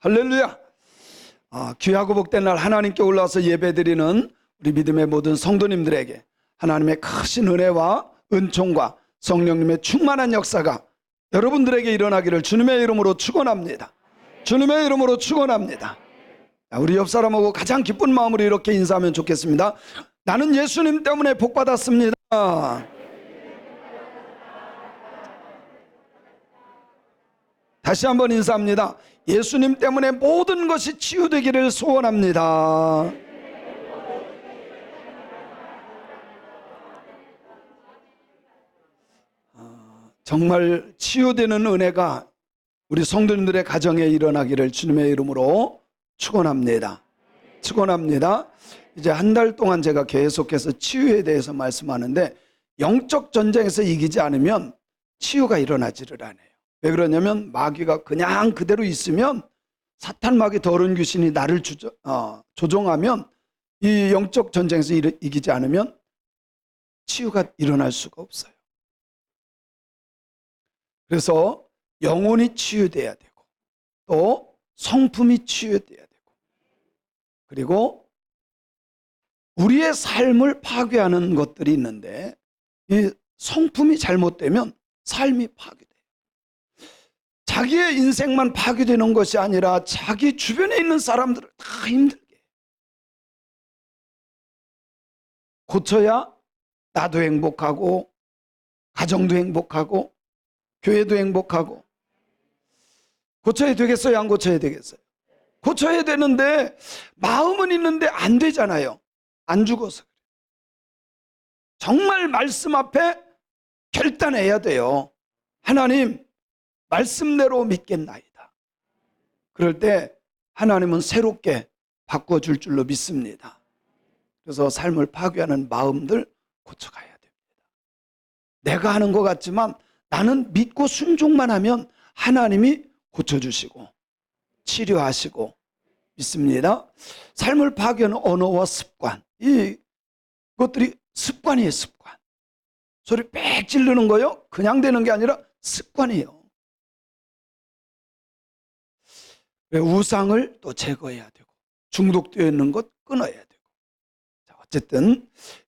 할렐루야. 귀하고 복된 날 하나님께 올라와서 예배드리는 우리 믿음의 모든 성도님들에게 하나님의 크신 은혜와 은총과 성령님의 충만한 역사가 여러분들에게 일어나기를 주님의 이름으로 축원합니다. 주님의 이름으로 축원합니다. 우리 옆 사람하고 가장 기쁜 마음으로 이렇게 인사하면 좋겠습니다. 나는 예수님 때문에 복 받았습니다. 다시 한번 인사합니다. 예수님 때문에 모든 것이 치유되기를 소원합니다. 정말 치유되는 은혜가 우리 성도님들의 가정에 일어나기를 주님의 이름으로 축원합니다. 축원합니다. 이제 한 달 동안 제가 계속해서 치유에 대해서 말씀하는데 영적 전쟁에서 이기지 않으면 치유가 일어나지를 않아요. 왜 그러냐면 마귀가 그냥 그대로 있으면 사탄 마귀 더러운 귀신이 나를 조종하면 이 영적 전쟁에서 이기지 않으면 치유가 일어날 수가 없어요. 그래서 영혼이 치유돼야 되고 또 성품이 치유돼야 되고 그리고 우리의 삶을 파괴하는 것들이 있는데 이 성품이 잘못되면 삶이 파괴돼요. 자기의 인생만 파괴되는 것이 아니라 자기 주변에 있는 사람들을 다 힘들게 해요. 고쳐야 나도 행복하고 가정도 행복하고 교회도 행복하고. 고쳐야 되겠어요? 안 고쳐야 되겠어요? 고쳐야 되는데 마음은 있는데 안 되잖아요. 안 죽어서. 정말 말씀 앞에 결단해야 돼요. 하나님, 말씀대로 믿겠나이다. 그럴 때 하나님은 새롭게 바꿔줄 줄로 믿습니다. 그래서 삶을 파괴하는 마음들 고쳐가야 됩니다. 내가 하는 것 같지만 나는 믿고 순종만 하면 하나님이 고쳐주시고 치료하시고 믿습니다. 삶을 파괴하는 언어와 습관, 이것들이 습관이에요. 습관. 소리 빽 지르는 거요 그냥 되는 게 아니라 습관이에요. 우상을 또 제거해야 되고 중독되어 있는 것 끊어야 되고. 어쨌든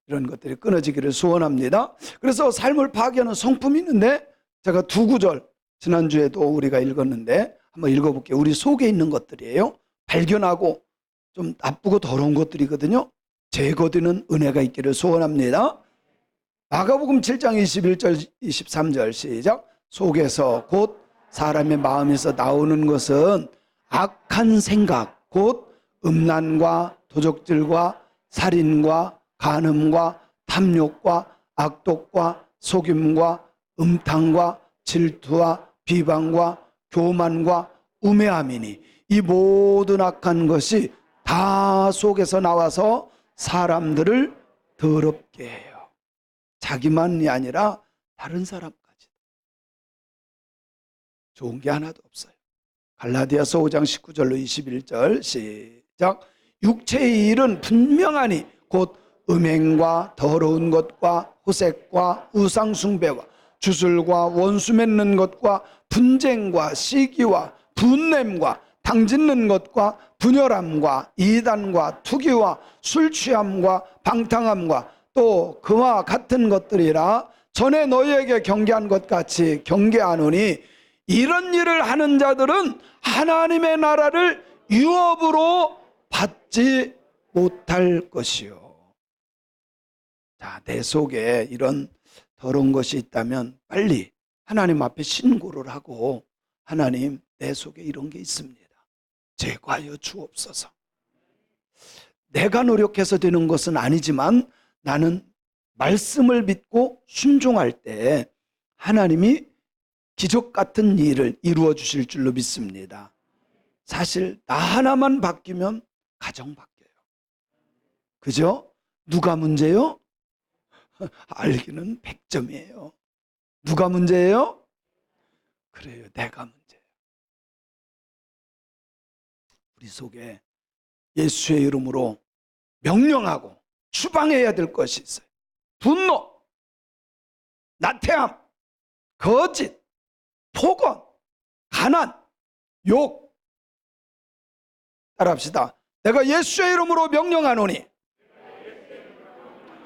이런 것들이 끊어지기를 소원합니다. 그래서 삶을 파괴하는 성품이 있는데 제가 두 구절 지난주에도 우리가 읽었는데 한번 읽어볼게요. 우리 속에 있는 것들이에요. 발견하고 좀 나쁘고 더러운 것들이거든요. 제거되는 은혜가 있기를 소원합니다. 마가복음 7장 21절 23절 시작. 속에서 곧 사람의 마음에서 나오는 것은 악한 생각 곧 음란과 도적질과 살인과 간음과 탐욕과 악독과 속임과 음탕과 질투와 비방과 교만과 우매함이니 이 모든 악한 것이 다 속에서 나와서 사람들을 더럽게 해요. 자기만이 아니라 다른 사람까지. 좋은 게 하나도 없어요. 갈라디아서 5장 19절로 21절 시작. 육체의 일은 분명하니 곧 음행과 더러운 것과 호색과 우상숭배와 주술과 원수 맺는 것과 분쟁과 시기와 분냄과 당짓는 것과 분열함과 이단과 투기와 술 취함과 방탕함과 또 그와 같은 것들이라 전에 너희에게 경계한 것 같이 경계하노니 이런 일을 하는 자들은 하나님의 나라를 유업으로 받지 못할 것이요. 자, 내 속에 이런 더러운 것이 있다면 빨리 하나님 앞에 신고를 하고 하나님, 내 속에 이런 게 있습니다. 제거하여 주옵소서. 내가 노력해서 되는 것은 아니지만 나는 말씀을 믿고 순종할 때 하나님이 기적 같은 일을 이루어 주실 줄로 믿습니다. 사실 나 하나만 바뀌면 가정 바뀌어요. 그죠? 누가 문제요? 알기는 100점이에요. 누가 문제예요? 그래요, 내가 문제예요. 우리 속에 예수의 이름으로 명령하고 추방해야 될 것이 있어요. 분노, 나태함, 거짓, 폭언, 가난, 욕, 따라합시다. 내가 예수의 이름으로 명령하노니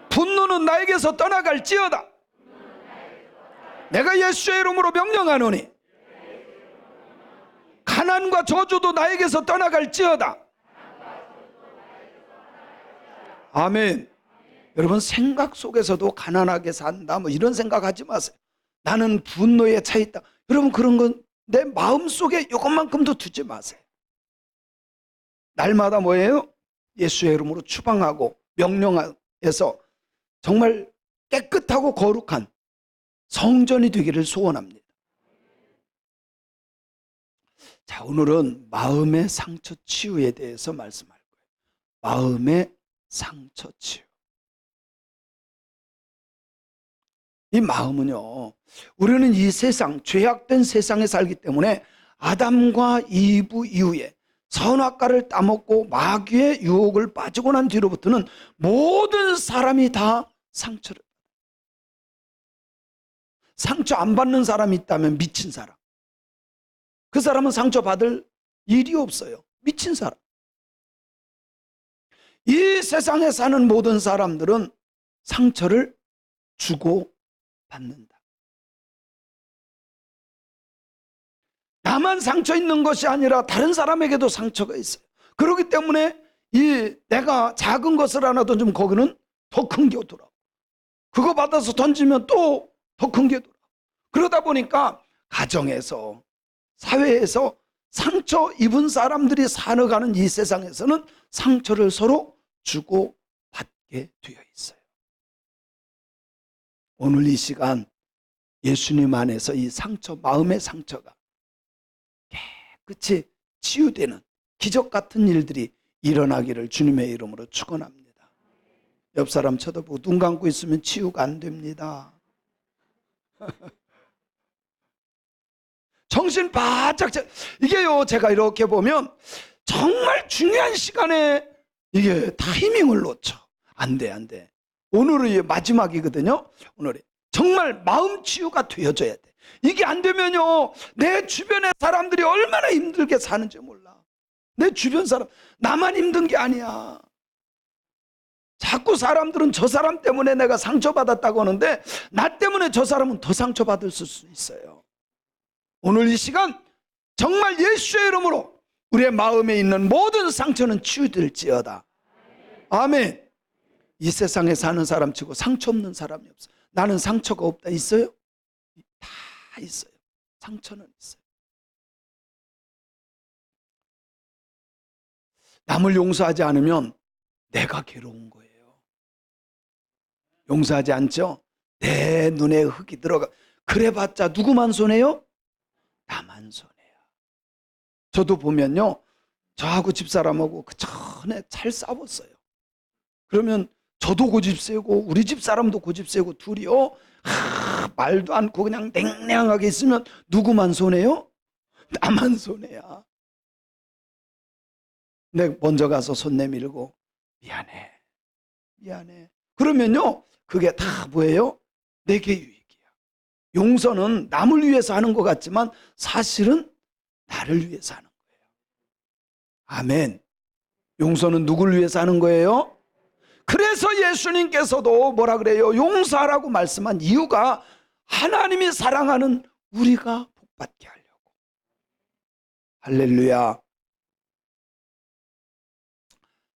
분노는 나에게서 떠나갈지어다. 내가 예수의 이름으로 명령하노니 가난과 저주도 나에게서 떠나갈지어다. 아멘. 여러분, 생각 속에서도 가난하게 산다 뭐 이런 생각하지 마세요. 나는 분노에 차 있다. 여러분, 그런 건 내 마음속에 이것만큼도 두지 마세요. 날마다 뭐예요? 예수의 이름으로 추방하고 명령해서 정말 깨끗하고 거룩한 성전이 되기를 소원합니다. 자, 오늘은 마음의 상처 치유에 대해서 말씀할 거예요. 마음의 상처 치유. 이 마음은요, 우리는 이 세상, 죄악된 세상에 살기 때문에 아담과 이브 이후에 선악과를 따먹고 마귀의 유혹을 빠지고 난 뒤로부터는 모든 사람이 다 상처를 받아요. 상처 안 받는 사람이 있다면 미친 사람. 그 사람은 상처받을 일이 없어요. 미친 사람. 이 세상에 사는 모든 사람들은 상처를 주고 받는다. 나만 상처 있는 것이 아니라 다른 사람에게도 상처가 있어요. 그렇기 때문에 내가 작은 것을 하나 던지면 거기는 더 큰 게 오더라고. 그거 받아서 던지면 또 더 큰 게 오더라고. 그러다 보니까 가정에서, 사회에서 상처 입은 사람들이 살아가는 이 세상에서는 상처를 서로 주고 받게 되어 있어요. 오늘 이 시간 예수님 안에서 이 상처, 마음의 상처가 깨끗이 치유되는 기적 같은 일들이 일어나기를 주님의 이름으로 축원합니다. 옆 사람 쳐다보고 눈 감고 있으면 치유가 안 됩니다. 정신 바짝 이게요, 제가 이렇게 보면 정말 중요한 시간에 이게 타이밍을 놓쳐. 안 돼. 오늘이 마지막이거든요. 오늘이 정말 마음 치유가 되어져야 돼. 이게 안 되면요, 내 주변의 사람들이 얼마나 힘들게 사는지 몰라. 내 주변 사람, 나만 힘든 게 아니야. 자꾸 사람들은 저 사람 때문에 내가 상처받았다고 하는데 나 때문에 저 사람은 더 상처받을 수 있어요. 오늘 이 시간 정말 예수의 이름으로 우리의 마음에 있는 모든 상처는 치유될지어다. 아멘. 이 세상에 사는 사람 치고 상처 없는 사람이 없어요. 나는 상처가 없다. 있어요? 다 있어요. 상처는 있어요. 남을 용서하지 않으면 내가 괴로운 거예요. 용서하지 않죠? 내 눈에 흙이 들어가. 그래봤자 누구만 손해요? 나만 손해야. 저도 보면요, 저하고 집사람하고 그 전에 잘 싸웠어요. 그러면 저도 고집 세고 우리 집 사람도 고집 세고 둘이요, 말도 않고 그냥 냉랭하게 있으면 누구만 손해요? 나만 손해야. 내가 먼저 가서 손 내밀고 미안해. 그러면요, 그게 다 뭐예요? 내게 유익이야. 용서는 남을 위해서 하는 것 같지만 사실은 나를 위해서 하는 거예요. 아멘. 용서는 누굴 위해서 하는 거예요? 그래서 예수님께서도 뭐라 그래요? 용서하라고 말씀한 이유가 하나님이 사랑하는 우리가 복받게 하려고. 할렐루야.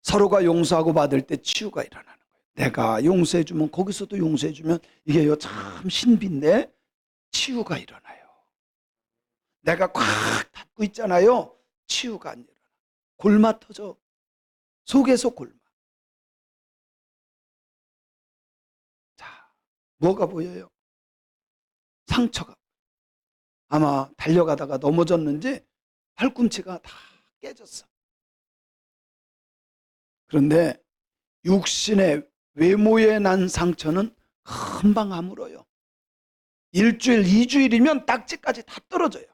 서로가 용서하고 받을 때 치유가 일어나는 거예요. 내가 용서해주면 거기서도 용서해주면 이게요, 참 신비인데 치유가 일어나요. 내가 꽉 닫고 있잖아요. 치유가 안 일어나. 골마 터져. 속에서 골마. 자, 뭐가 보여요? 상처가. 아마 달려가다가 넘어졌는지 팔꿈치가 다 깨졌어. 그런데 육신의 외모에 난 상처는 금방 아물어요. 1주일, 2주일이면 딱지까지 다 떨어져요.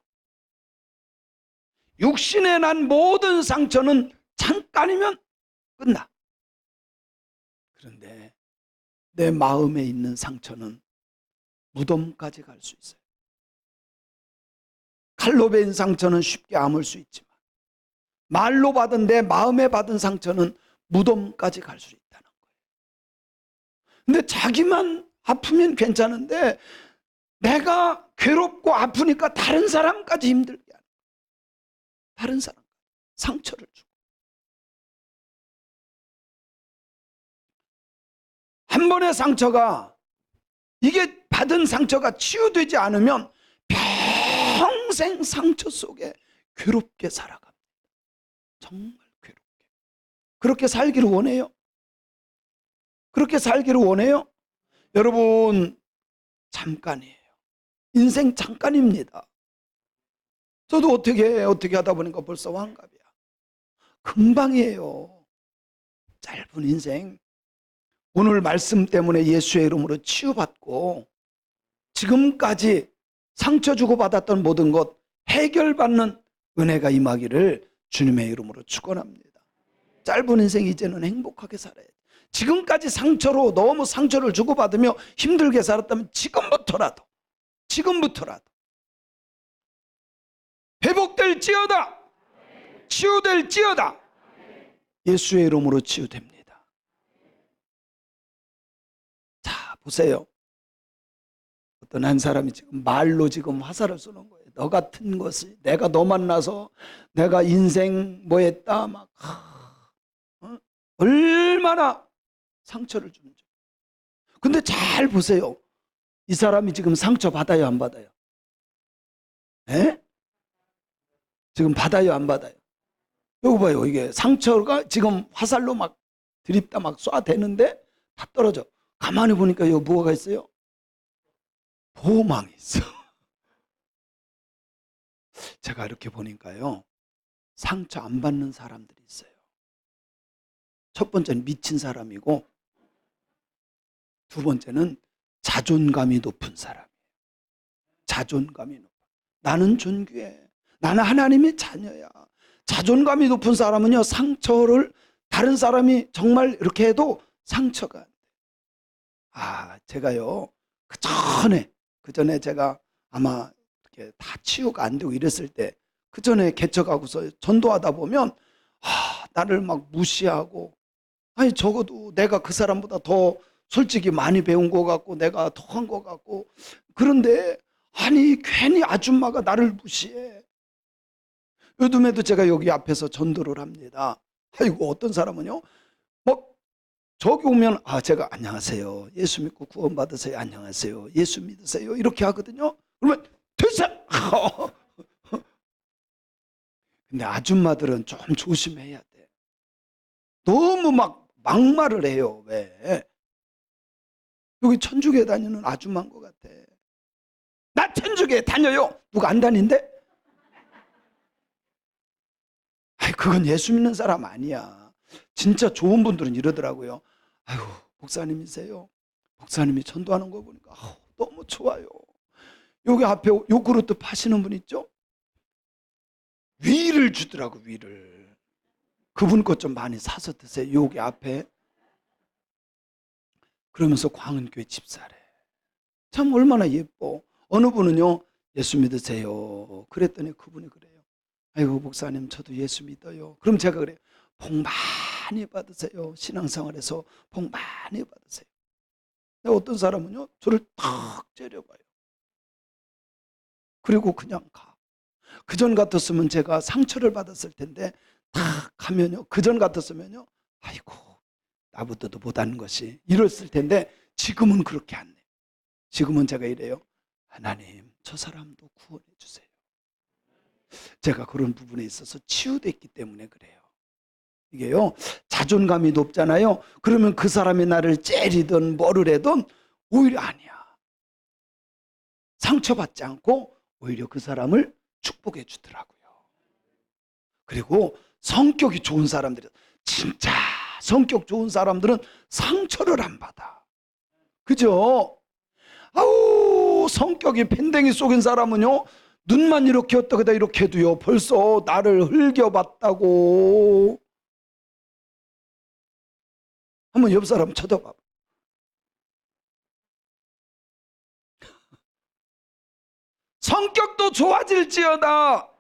육신에 난 모든 상처는 잠깐이면 끝나. 그런데 내 마음에 있는 상처는 무덤까지 갈 수 있어요. 칼로 베인 상처는 쉽게 아물 수 있지만 말로 받은 내 마음에 받은 상처는 무덤까지 갈 수 있다는 거예요. 근데 자기만 아프면 괜찮은데 내가 괴롭고 아프니까 다른 사람까지 힘들게 하는 거예요. 다른 사람 상처를 주고. 한 번의 상처가, 이게 받은 상처가 치유되지 않으면 평생 상처 속에 괴롭게 살아갑니다. 정말 괴롭게. 그렇게 살기를 원해요? 그렇게 살기를 원해요? 여러분, 잠깐이에요. 인생 잠깐입니다. 저도 어떻게 하다 보니까 벌써 환갑이야. 금방이에요. 짧은 인생. 오늘 말씀 때문에 예수의 이름으로 치유받고 지금까지 상처 주고받았던 모든 것 해결받는 은혜가 임하기를 주님의 이름으로 축원합니다. 짧은 인생 이제는 행복하게 살아야 돼. 지금까지 상처로 너무 상처를 주고받으며 힘들게 살았다면 지금부터라도 회복될지어다, 치유될지어다. 예수의 이름으로 치유됩니다. 자, 보세요. 어떤 한 사람이 지금 말로 지금 화살을 쏘는 거예요. 너 같은 것이, 내가 너 만나서 내가 인생 뭐 했다, 막 얼마나 상처를 주는지. 근데 잘 보세요. 이 사람이 지금 상처 받아요, 안 받아요? 에? 지금 받아요, 안 받아요? 이거 봐요. 이게 상처가 지금 화살로 막 들이다 막 쏴대는데 다 떨어져. 가만히 보니까 여기 뭐가 있어요? 보호망이 있어. 제가 이렇게 보니까요, 상처 안 받는 사람들이 있어요. 첫 번째는 미친 사람이고, 두 번째는 자존감이 높은 사람이에요. 자존감이 높아. 나는 존귀해. 나는 하나님의 자녀야. 자존감이 높은 사람은요, 상처를 다른 사람이 정말 이렇게 해도 상처가 안 돼. 제가요, 그 전에 제가 아마 이렇게 다 치유가 안 되고 이랬을 때, 그 전에 개척하고서 전도하다 보면 나를 막 무시하고, 아니 적어도 내가 그 사람보다 더 솔직히 많이 배운 것 같고 내가 더 한 것 같고, 그런데 아니 괜히 아줌마가 나를 무시해. 요즘에도 제가 여기 앞에서 전도를 합니다. 아이고, 어떤 사람은요, 저기 오면 제가 안녕하세요, 예수 믿고 구원 받으세요, 안녕하세요, 예수 믿으세요, 이렇게 하거든요. 그러면 됐어. 근데 아줌마들은 좀 조심해야 돼. 너무 막 막말을 해요. 왜? 여기 천주교에 다니는 아줌마인 것 같아. 나 천주교에 다녀요. 누가 안 다닌대? 그건 예수 믿는 사람 아니야. 진짜 좋은 분들은 이러더라고요. 아유, 목사님이세요? 목사님이 전도하는 거 보니까 너무 좋아요. 여기 앞에 요구르트 파시는 분 있죠? 위를 주더라고, 위를. 그분 것 좀 많이 사서 드세요, 여기 앞에. 그러면서 광은교회 집사래. 참 얼마나 예뻐. 어느 분은요, 예수 믿으세요. 그랬더니 그분이 그래요. 아이고, 목사님 저도 예수 믿어요. 그럼 제가 그래요. 복 많이 받으세요. 신앙생활에서 복 많이 받으세요. 어떤 사람은요, 저를 탁 째려봐요. 그리고 그냥 가. 그전 같았으면 제가 상처를 받았을 텐데, 탁 가면요, 그전 같았으면요, 아이고, 나보다도 못하는 것이, 이랬을 텐데, 지금은 그렇게 안 해요. 지금은 제가 이래요. 하나님, 저 사람도 구원해 주세요. 제가 그런 부분에 있어서 치유됐기 때문에 그래요. 이게요, 자존감이 높잖아요. 그러면 그 사람이 나를 째리든 뭐를 해든 오히려 아니야. 상처받지 않고 오히려 그 사람을 축복해 주더라고요. 그리고 성격이 좋은 사람들이, 진짜 성격 좋은 사람들은 상처를 안 받아. 그죠? 성격이 밴댕이 속인 사람은요, 눈만 이렇게 어떻게다 이렇게 해도요, 벌써 나를 흘겨봤다고. 한번 옆 사람 쳐다봐. 성격도 좋아질지어다.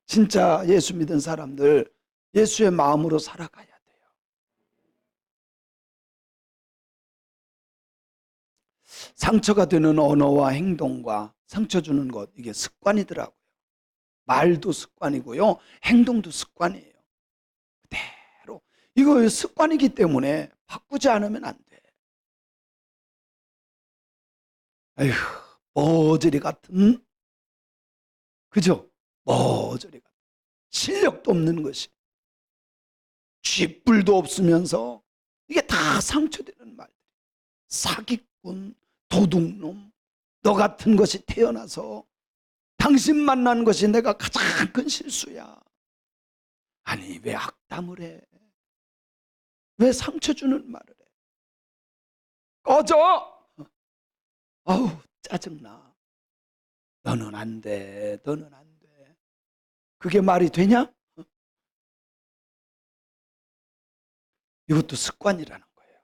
진짜 예수 믿은 사람들 예수의 마음으로 살아가야 돼요. 상처가 되는 언어와 행동과 상처 주는 것, 이게 습관이더라고요. 말도 습관이고요, 행동도 습관이에요. 그대로 이거 습관이기 때문에 바꾸지 않으면 안 돼. 아휴, 머저리 같은, 그죠? 머저리 같은, 실력도 없는 것이, 쥐뿔도 없으면서 이게 다 상처되는 말들. 사기꾼, 도둑놈, 너 같은 것이 태어나서 당신 만난 것이 내가 가장 큰 실수야. 아니, 왜 악담을 해? 왜 상처 주는 말을 해? 꺼져! 아우, 짜증나. 너는 안 돼, 너는 안 돼. 그게 말이 되냐? 이것도 습관이라는 거예요.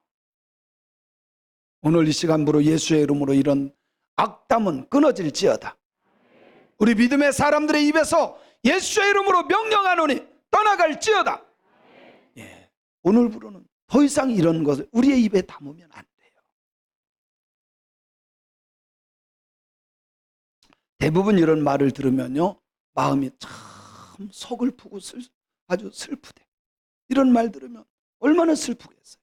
오늘 이 시간부로 예수의 이름으로 이런 악담은 끊어질지어다. 우리 믿음의 사람들의 입에서 예수의 이름으로 명령하노니 떠나갈지어다. 예, 오늘부로는 더 이상 이런 것을 우리의 입에 담으면 안 돼요. 대부분 이런 말을 들으면요, 마음이 참 서글프고 아주 슬프대. 이런 말 들으면 얼마나 슬프겠어요.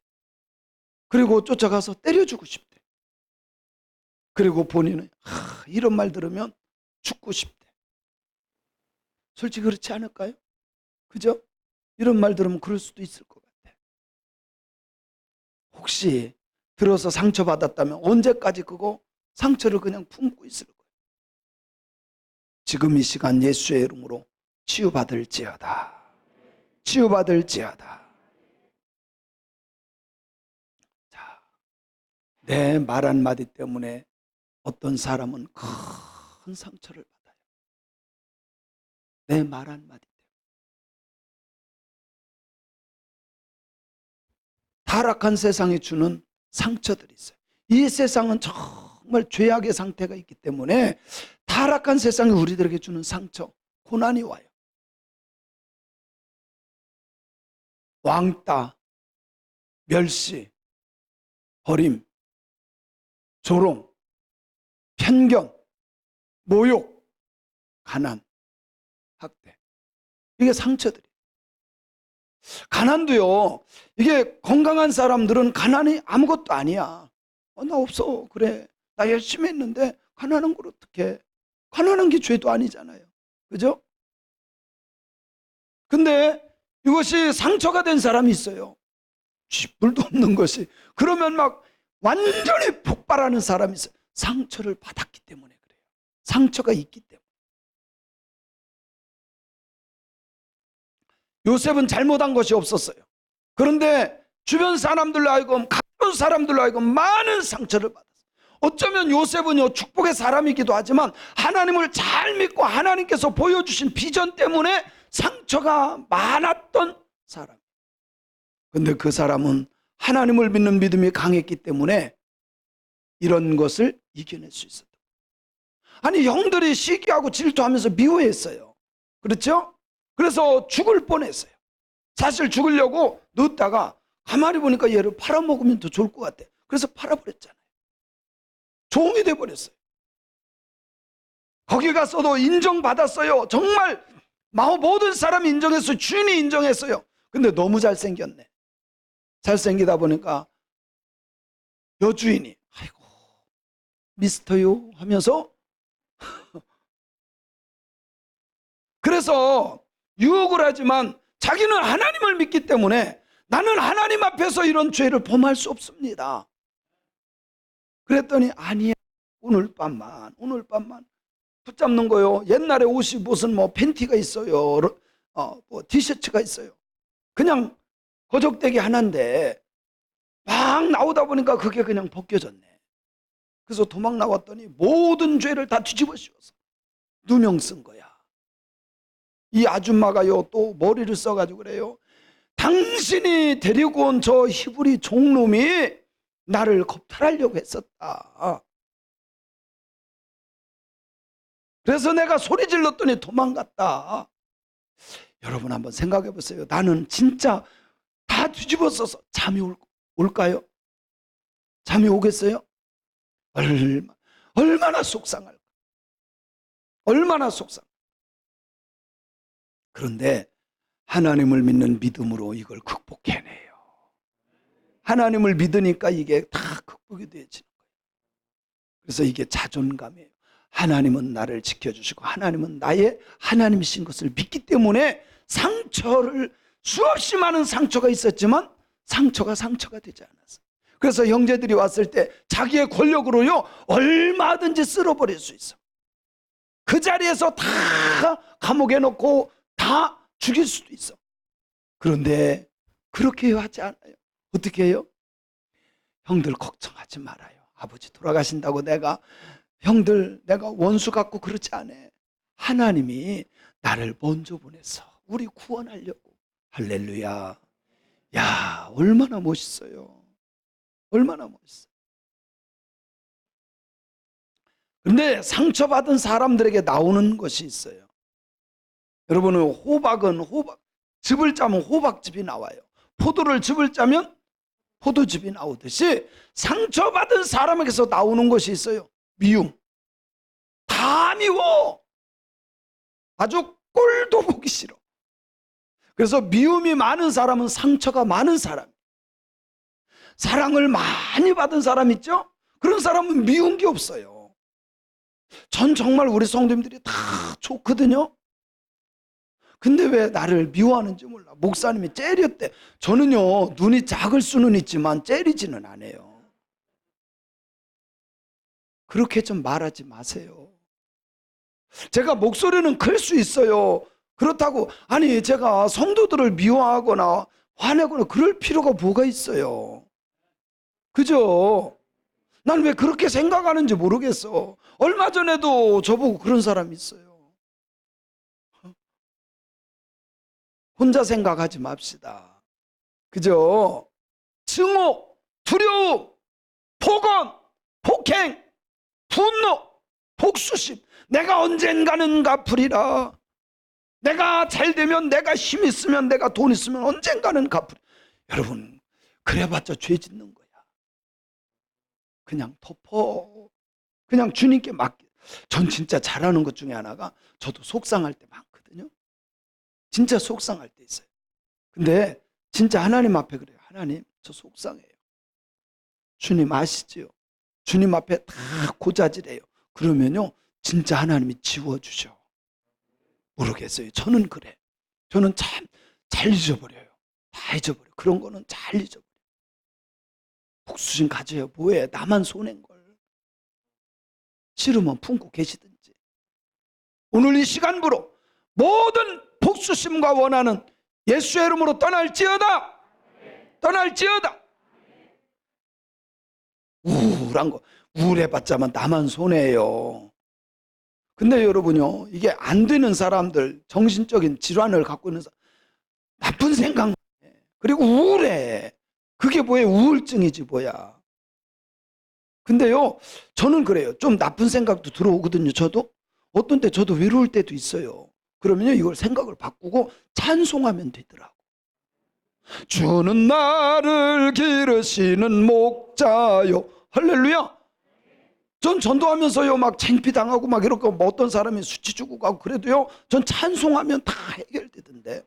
그리고 쫓아가서 때려주고 싶대. 그리고 본인은 이런 말 들으면 죽고 싶대. 솔직히 그렇지 않을까요? 그죠? 이런 말 들으면 그럴 수도 있을 것 같아. 혹시 들어서 상처받았다면 언제까지 그거 상처를 그냥 품고 있을 거예요. 지금 이 시간 예수의 이름으로 치유받을지어다. 치유받을지어다. 자, 내 말 한마디 때문에 어떤 사람은 큰 상처를 받아요. 내 말 한마디 때문에. 타락한 세상이 주는 상처들이 있어요. 이 세상은 정말 죄악의 상태가 있기 때문에 타락한 세상이 우리들에게 주는 상처, 고난이 와요. 왕따, 멸시, 버림, 조롱, 편견, 모욕, 가난, 학대. 이게 상처들이에요. 가난도요, 이게 건강한 사람들은 가난이 아무것도 아니야. 나 없어. 그래. 나 열심히 했는데 가난한 걸 어떡해. 가난한 게 죄도 아니잖아요. 그죠? 근데 이것이 상처가 된 사람이 있어요. 쥐뿔도 없는 것이. 그러면 막 완전히 폭발하는 사람이 있어요. 상처를 받았기 때문에 그래요. 상처가 있기 때문에. 요셉은 잘못한 것이 없었어요. 그런데 주변 사람들로 하여금, 가까운 사람들로 하여금 많은 상처를 받았어요. 어쩌면 요셉은요, 축복의 사람이기도 하지만 하나님을 잘 믿고 하나님께서 보여주신 비전 때문에 상처가 많았던 사람. 근데 그 사람은 하나님을 믿는 믿음이 강했기 때문에 이런 것을 이겨낼 수 있었다. 아니, 형들이 시기하고 질투하면서 미워했어요. 그렇죠? 그래서 죽을 뻔했어요. 사실 죽으려고 넣었다가 가만히 보니까 얘를 팔아먹으면 더 좋을 것 같아. 그래서 팔아버렸잖아요. 종이 돼버렸어요. 거기 가서도 인정받았어요. 정말 모든 사람이 인정했어요. 주인이 인정했어요. 근데 너무 잘생겼네. 잘생기다 보니까 여주인이 아이고 미스터요 하면서 그래서 유혹을 하지만 자기는 하나님을 믿기 때문에 나는 하나님 앞에서 이런 죄를 범할 수 없습니다. 그랬더니 아니야, 오늘 밤만 붙잡는 거요. 옛날에 옷이 무슨 팬티가 있어요. 티셔츠가 있어요. 그냥 거적대기 하나인데 막 나오다 보니까 그게 그냥 벗겨졌네. 그래서 도망 나왔더니 모든 죄를 다 뒤집어 씌워서 누명 쓴 거야. 이 아줌마가요, 또 머리를 써가지고 그래요. 당신이 데리고 온 저 히브리 종놈이 나를 겁탈하려고 했었다. 그래서 내가 소리 질렀더니 도망갔다. 여러분 한번 생각해 보세요. 나는 진짜 다 뒤집어 써서 잠이 올까요? 잠이 오겠어요? 얼마나 속상할까? 얼마나 속상. 그런데 하나님을 믿는 믿음으로 이걸 극복해내요. 하나님을 믿으니까 이게 다 극복이 되어지는 거예요. 그래서 이게 자존감이에요. 하나님은 나를 지켜주시고 하나님은 나의 하나님이신 것을 믿기 때문에 상처를, 수없이 많은 상처가 있었지만 상처가 되지 않았어요. 그래서 형제들이 왔을 때 자기의 권력으로요 얼마든지 쓸어버릴 수 있어. 그 자리에서 다 감옥에 넣고 다 죽일 수도 있어. 그런데 그렇게 하지 않아요. 어떻게 해요? 형들 걱정하지 말아요. 아버지 돌아가신다고 내가 원수 같고 그렇지 않아. 하나님이 나를 먼저 보내서 우리 구원하려고. 할렐루야. 야, 얼마나 멋있어요. 얼마나 멋있어요. 그런데 상처받은 사람들에게 나오는 것이 있어요. 여러분은 즙을 짜면 호박즙이 나와요. 포도를 즙을 짜면 포도즙이 나오듯이 상처받은 사람에게서 나오는 것이 있어요. 미움. 다 미워. 아주 꼴도 보기 싫어. 그래서 미움이 많은 사람은 상처가 많은 사람. 사랑을 많이 받은 사람 있죠? 그런 사람은 미운 게 없어요. 전 정말 우리 성도님들이 다 좋거든요. 근데 왜 나를 미워하는지 몰라. 목사님이 째렸대. 저는요 눈이 작을 수는 있지만 째리지는 않아요. 그렇게 좀 말하지 마세요. 제가 목소리는 클 수 있어요. 그렇다고 아니 제가 성도들을 미워하거나 화내거나 그럴 필요가 뭐가 있어요. 그죠? 난 왜 그렇게 생각하는지 모르겠어. 얼마 전에도 저보고 그런 사람이 있어요. 혼자 생각하지 맙시다. 그죠? 증오, 두려움, 폭언, 폭행, 분노, 복수심. 내가 언젠가는 갚으리라. 내가 잘 되면, 내가 힘 있으면, 내가 돈 있으면 언젠가는 갚으리라. 여러분, 그래봤자 죄 짓는 거야. 그냥 덮어. 그냥 주님께 맡겨. 전 진짜 잘하는 것 중에 하나가 저도 속상할 때 많거든요. 진짜 속상할 때 있어요. 근데 진짜 하나님 앞에 그래요. 하나님, 저 속상해요. 주님 아시지요? 주님 앞에 다 고자질해요. 그러면요, 진짜 하나님이 지워주셔. 모르겠어요. 저는 그래. 저는 참 잘 잊어버려요. 다 잊어버려. 그런 거는 잘 잊어버려. 복수심 가져요. 뭐해? 나만 손해인 걸. 싫으면 품고 계시든지. 오늘 이 시간부로 모든 복수심과 원하는 예수의 이름으로 떠날지어다. 떠날지어다. 우울한 거. 우울해봤자만 나만 손해예요. 근데 여러분요, 이게 안 되는 사람들, 정신적인 질환을 갖고 있는 사람, 나쁜 생각, 그리고 우울해. 그게 뭐예요? 우울증이지 뭐야. 근데요, 저는 그래요. 좀 나쁜 생각도 들어오거든요. 저도 어떤 때 저도 외로울 때도 있어요. 그러면요, 이걸 생각을 바꾸고 찬송하면 되더라고. 주는 나를 기르시는 목자요. 할렐루야. 전 전도하면서요 막 창피당하고 막 이렇게 뭐 어떤 사람이 수치 주고 가고 그래도요 전 찬송하면 다 해결되던데.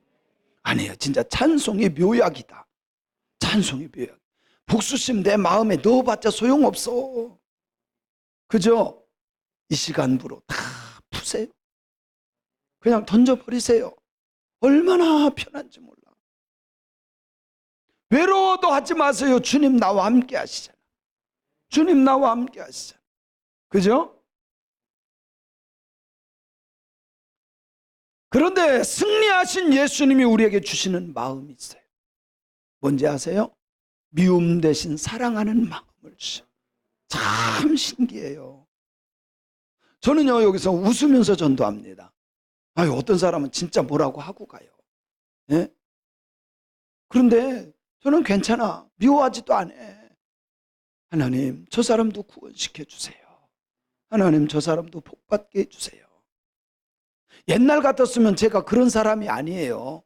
아니에요. 진짜 찬송이 묘약이다. 찬송이 묘약. 복수심 내 마음에 넣어봤자 소용없어. 그죠? 이 시간부로 다 푸세요. 그냥 던져버리세요. 얼마나 편한지 몰라. 외로워도 하지 마세요. 주님 나와 함께 하시잖아. 주님 나와 함께 하시잖아. 그죠? 그런데 승리하신 예수님이 우리에게 주시는 마음이 있어요. 뭔지 아세요? 미움 대신 사랑하는 마음을 주셔. 참 신기해요. 저는요 여기서 웃으면서 전도합니다. 아유, 어떤 사람은 진짜 뭐라고 하고 가요. 예? 그런데 저는 괜찮아. 미워하지도 않아. 하나님, 저 사람도 구원시켜 주세요. 하나님, 저 사람도 복받게 해주세요. 옛날 같았으면 제가 그런 사람이 아니에요.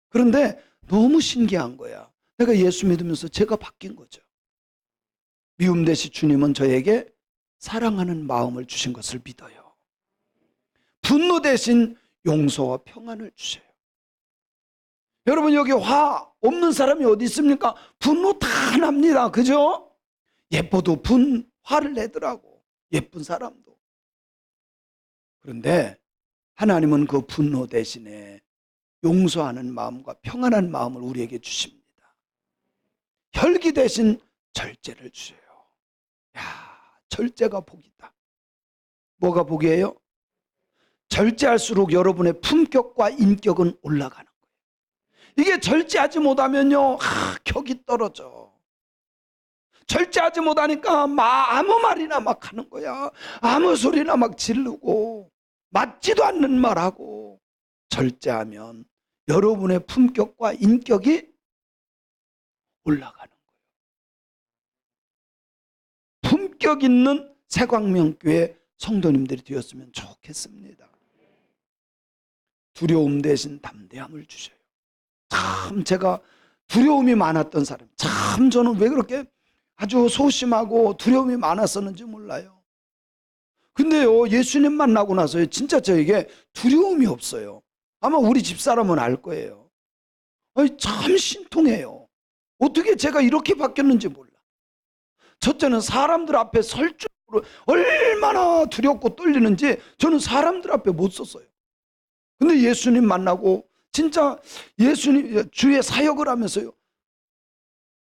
그런데 너무 신기한 거야. 내가 예수 믿으면서 제가 바뀐 거죠. 미움 대신 주님은 저에게 사랑하는 마음을 주신 것을 믿어요. 분노 대신 용서와 평안을 주셔요. 여러분, 여기 화 없는 사람이 어디 있습니까? 분노 다 납니다. 그죠? 예뻐도 화를 내더라고. 예쁜 사람도. 그런데 하나님은 그 분노 대신에 용서하는 마음과 평안한 마음을 우리에게 주십니다. 혈기 대신 절제를 주셔요. 야, 절제가 복이다. 뭐가 복이에요? 절제할수록 여러분의 품격과 인격은 올라가는 거예요. 이게 절제하지 못하면요, 격이 떨어져. 절제하지 못하니까 아무 말이나 막 하는 거야. 아무 소리나 막 지르고 맞지도 않는 말하고. 절제하면 여러분의 품격과 인격이 올라가는 거예요. 품격 있는 새광명교회 성도님들이 되었으면 좋겠습니다. 두려움 대신 담대함을 주셔요. 참 제가 두려움이 많았던 사람, 참 저는 왜 그렇게 아주 소심하고 두려움이 많았었는지 몰라요. 근데요, 예수님 만나고 나서 진짜 저에게 두려움이 없어요. 아마 우리 집사람은 알 거예요. 참 신통해요. 어떻게 제가 이렇게 바뀌었는지 몰라. 첫째는 사람들 앞에 설 줄로 얼마나 두렵고 떨리는지 저는 사람들 앞에 못 섰어요. 근데 예수님 만나고 진짜 예수님 주의 사역을 하면서요,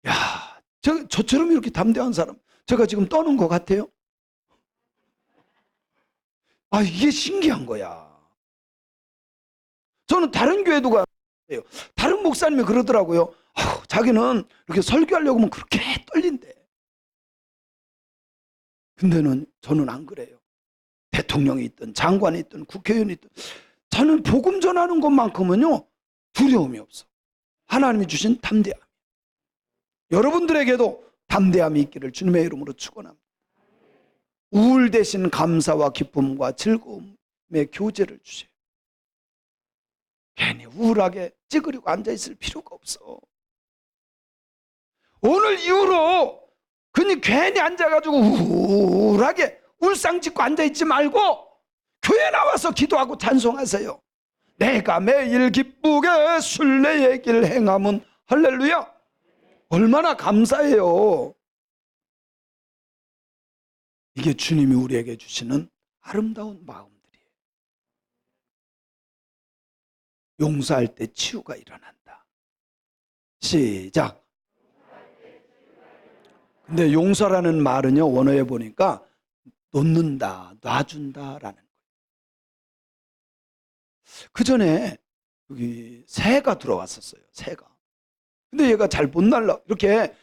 야, 저처럼 이렇게 담대한 사람 제가 지금 떠는 것 같아요. 이게 신기한 거야. 저는 다른 교회도 가요. 다른 목사님이 그러더라고요. 자기는 이렇게 설교하려고 하면 그렇게 떨린대. 근데는 저는 안 그래요. 대통령이 있든 장관이 있든 국회의원이 있든 저는 복음 전하는 것만큼은요 두려움이 없어. 하나님이 주신 담대함. 여러분들에게도 담대함이 있기를 주님의 이름으로 축원합니다. 우울 대신 감사와 기쁨과 즐거움의 교제를 주세요. 괜히 우울하게 찌그리고 앉아있을 필요가 없어. 오늘 이후로 그냥 괜히 앉아가지고 우울하게 울상 짓고 앉아있지 말고 교회 나와서 기도하고 찬송하세요. 내가 매일 기쁘게 순례의 길 행함은 할렐루야. 얼마나 감사해요. 이게 주님이 우리에게 주시는 아름다운 마음들이에요. 용서할 때 치유가 일어난다. 시작. 근데 용서라는 말은요, 원어에 보니까 놓는다, 놔준다라는 거예요. 그 전에 여기 새가 들어왔었어요. 새가. 근데 얘가 잘 못 날라. 이렇게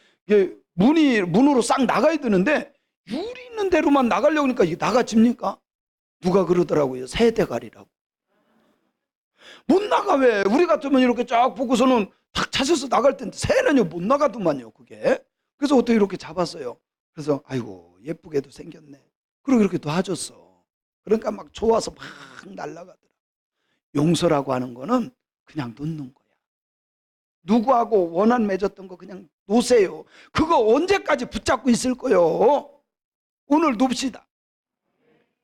문으로 싹 나가야 되는데 유리 있는 대로만 나가려고 하니까 이게 나가집니까? 누가 그러더라고요. 새 대가리라고. 못 나가. 왜? 우리 같으면 이렇게 쫙 보고서는 탁 찾아서 나갈 텐데 새는요 못 나가더만요. 그게. 그래서 어떻게 이렇게 잡았어요. 그래서 아이고 예쁘게도 생겼네. 그리고 이렇게 놔줬어. 그러니까 막 좋아서 막 날아가더라. 용서라고 하는 거는 그냥 놓는 거야. 누구하고 원한 맺었던 거 그냥 놓으세요. 그거 언제까지 붙잡고 있을 거요? 오늘 놉시다.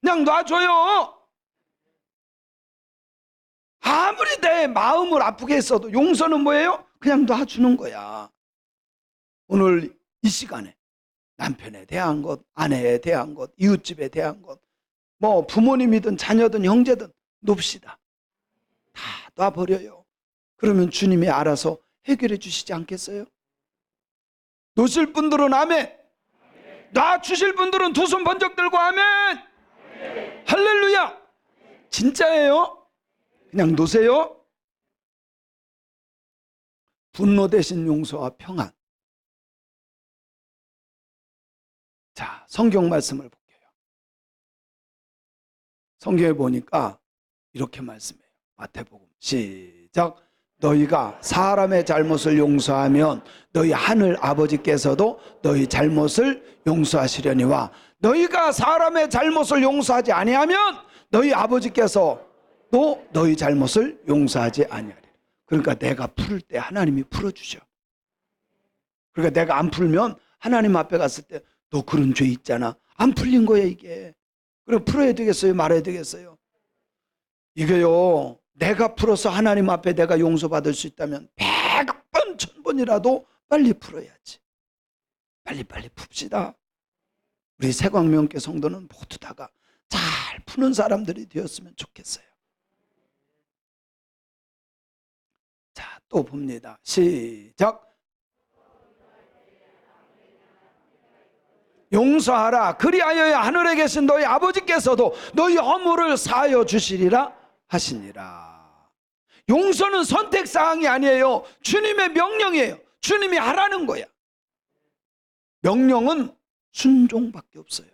그냥 놔줘요. 아무리 내 마음을 아프게 했어도 용서는 뭐예요? 그냥 놔주는 거야. 오늘 이 시간에 남편에 대한 것, 아내에 대한 것, 이웃집에 대한 것, 뭐 부모님이든 자녀든 형제든 놉시다. 다 놔버려요. 그러면 주님이 알아서 해결해 주시지 않겠어요? 놓으실 분들은 아멘. 놔주실 분들은 두 손 번쩍 들고 아멘. 할렐루야. 진짜예요? 그냥 놓으세요. 분노 대신 용서와 평안. 자, 성경 말씀을 볼게요. 성경에 보니까 이렇게 말씀해요. 마태복음 시작. 너희가 사람의 잘못을 용서하면 너희 하늘 아버지께서도 너희 잘못을 용서하시려니와 너희가 사람의 잘못을 용서하지 아니하면 너희 아버지께서 또 너희 잘못을 용서하지 아니하리라. 그러니까 내가 풀을 때 하나님이 풀어주셔. 그러니까 내가 안 풀면 하나님 앞에 갔을 때 너 그런 죄 있잖아. 안 풀린 거야 이게. 그럼 풀어야 되겠어요? 말아야 되겠어요? 이게요, 내가 풀어서 하나님 앞에 내가 용서받을 수 있다면 100번 1000번이라도 빨리 풀어야지. 빨리 풉시다. 우리 새광명교회 성도는 모두 다가 잘 푸는 사람들이 되었으면 좋겠어요. 자, 또 봅니다. 시작. 용서하라. 그리하여 하늘에 계신 너희 아버지께서도 너희 허물을 사하여 주시리라 하시니라. 용서는 선택사항이 아니에요. 주님의 명령이에요. 주님이 하라는 거야. 명령은 순종밖에 없어요.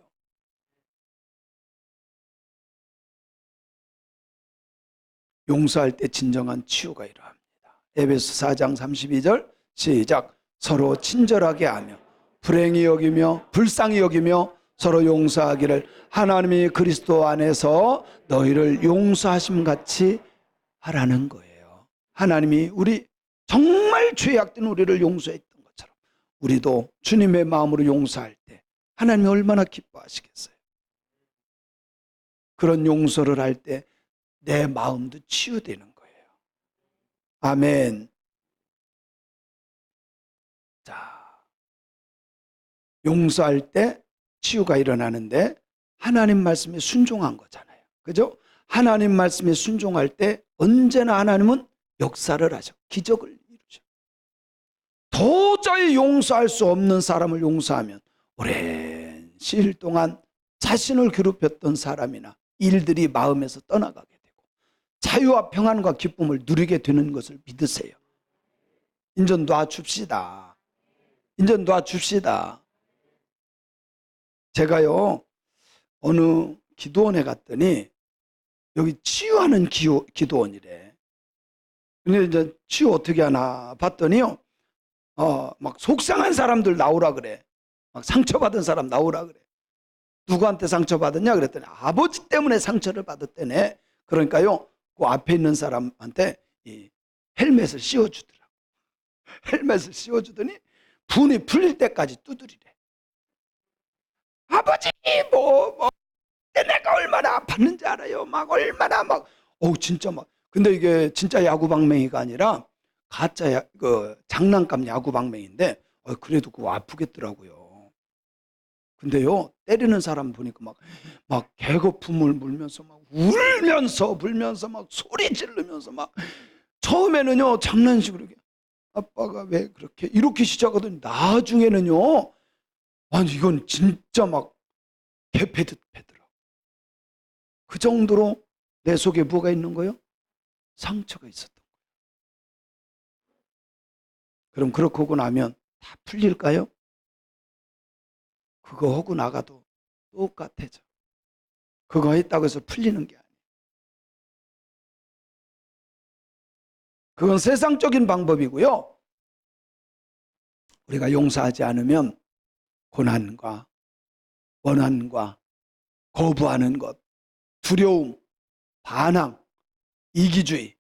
용서할 때 진정한 치유가 일어납니다. 에베소 4장 32절 시작. 서로 친절하게 하며 불행히 여기며 불쌍히 여기며 서로 용서하기를 하나님이 그리스도 안에서 너희를 용서하심 같이 하라는 거예요. 하나님이 우리 정말 죄악된 우리를 용서했던 것처럼 우리도 주님의 마음으로 용서할 때 하나님이 얼마나 기뻐하시겠어요. 그런 용서를 할 때 내 마음도 치유되는 거예요. 아멘. 자, 용서할 때 치유가 일어나는데 하나님 말씀에 순종한 거잖아요. 그죠? 하나님 말씀에 순종할 때 언제나 하나님은 역사를 하셔. 기적을 이루셔. 도저히 용서할 수 없는 사람을 용서하면 오랜 시일 동안 자신을 괴롭혔던 사람이나 일들이 마음에서 떠나가게 되고 자유와 평안과 기쁨을 누리게 되는 것을 믿으세요. 인전 놔줍시다. 인전 놔줍시다. 제가요, 어느 기도원에 갔더니 여기 치유하는 기도원이래. 근데 이제 치유 어떻게 하나 봤더니요, 막 속상한 사람들 나오라 그래. 막 상처받은 사람 나오라 그래. 누구한테 상처받았냐 그랬더니 아버지 때문에 상처를 받았대네. 그러니까요, 그 앞에 있는 사람한테 이 헬멧을 씌워주더라고. 헬멧을 씌워주더니 분이 풀릴 때까지 두드리래. 아버지 내가 얼마나 아팠는지 알아요. 막 얼마나 진짜 막. 근데 이게 진짜 야구방맹이가 아니라 가짜 장난감 야구방맹인데 그래도 그거 아프겠더라고요. 근데요, 때리는 사람 보니까 막 개거품을 물면서 막 울면서 막 소리 지르면서 막 처음에는요 장난식으로 아빠가 왜 그렇게 이렇게 시작하더니 나중에는요, 아니 이건 진짜 막 개 패듯 패더라. 그 정도로 내 속에 뭐가 있는 거예요? 상처가 있었던 거예요. 그럼 그렇게 하고 나면 다 풀릴까요? 그거 하고 나가도 똑같아져. 그거 했다고 해서 풀리는 게 아니에요. 그건 세상적인 방법이고요. 우리가 용서하지 않으면 고난과 원한과 거부하는 것, 두려움, 반항, 이기주의,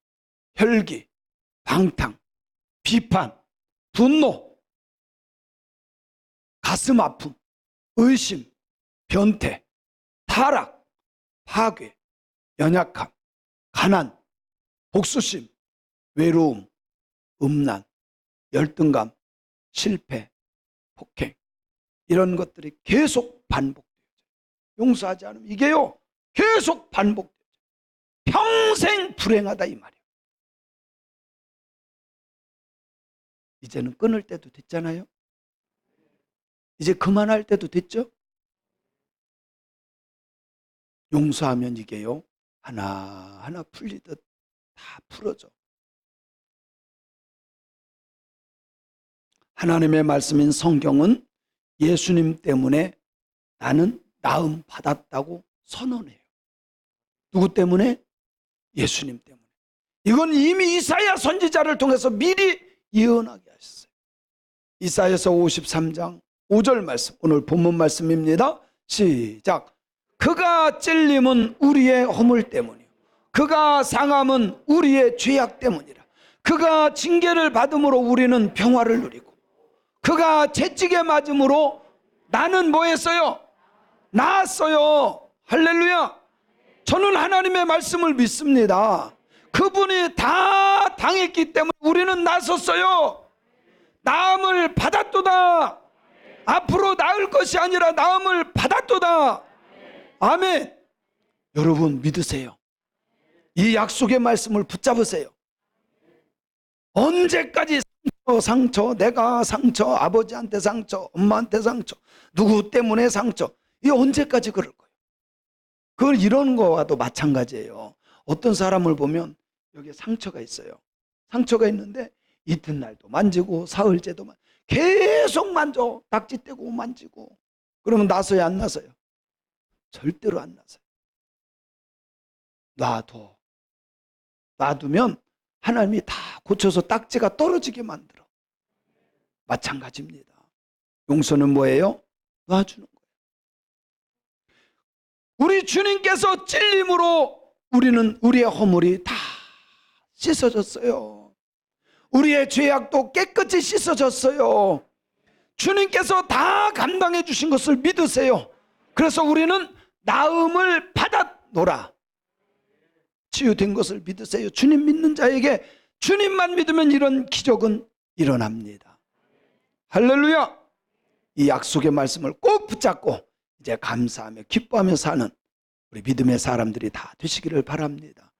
혈기, 방탕, 비판, 분노, 가슴 아픔, 의심, 변태, 타락, 파괴, 연약함, 가난, 복수심, 외로움, 음란, 열등감, 실패, 폭행, 이런 것들이 계속 반복돼요. 용서하지 않으면 이게요 계속 반복돼요. 평생 불행하다 이 말이에요. 이제는 끊을 때도 됐잖아요. 이제 그만할 때도 됐죠. 용서하면 이게요 하나하나 풀리듯 다 풀어져. 하나님의 말씀인 성경은 예수님 때문에 나는 나음 받았다고 선언해요. 누구 때문에? 예수님 때문에. 이건 이미 이사야 선지자를 통해서 미리 예언하게 하셨어요. 이사야서 53장 5절 말씀, 오늘 본문 말씀입니다. 시작. 그가 찔림은 우리의 허물 때문이요 그가 상함은 우리의 죄악 때문이라. 그가 징계를 받음으로 우리는 평화를 누리고, 그가 채찍에 맞음으로 나는 뭐 했어요? 나았어요. 할렐루야. 저는 하나님의 말씀을 믿습니다. 그분이 다 당했기 때문에 우리는 나섰어요. 나음을 받았도다. 앞으로 나을 것이 아니라 나음을 받았도다. 아멘. 여러분 믿으세요. 이 약속의 말씀을 붙잡으세요. 언제까지 상처, 내가 상처, 아버지한테 상처, 엄마한테 상처, 누구 때문에 상처, 이 언제까지 그럴 거예요? 그걸 이런 거와도 마찬가지예요. 어떤 사람을 보면 여기에 상처가 있어요. 상처가 있는데 이튿날도 만지고 사흘째도 계속 만져. 딱지 떼고 만지고. 그러면 나서요, 안 나서요? 절대로 안 나서요. 놔두면 하나님이 다 고쳐서 딱지가 떨어지게 만들어. 마찬가지입니다. 용서는 뭐예요? 놔주는 거예요. 우리 주님께서 찔림으로 우리는 우리의 허물이 다 씻어졌어요. 우리의 죄악도 깨끗이 씻어졌어요. 주님께서 다 감당해 주신 것을 믿으세요. 그래서 우리는 나음을 받았노라. 치유된 것을 믿으세요. 주님 믿는 자에게 주님만 믿으면 이런 기적은 일어납니다. 할렐루야. 이 약속의 말씀을 꼭 붙잡고 이제 감사하며 기뻐하며 사는 우리 믿음의 사람들이 다 되시기를 바랍니다.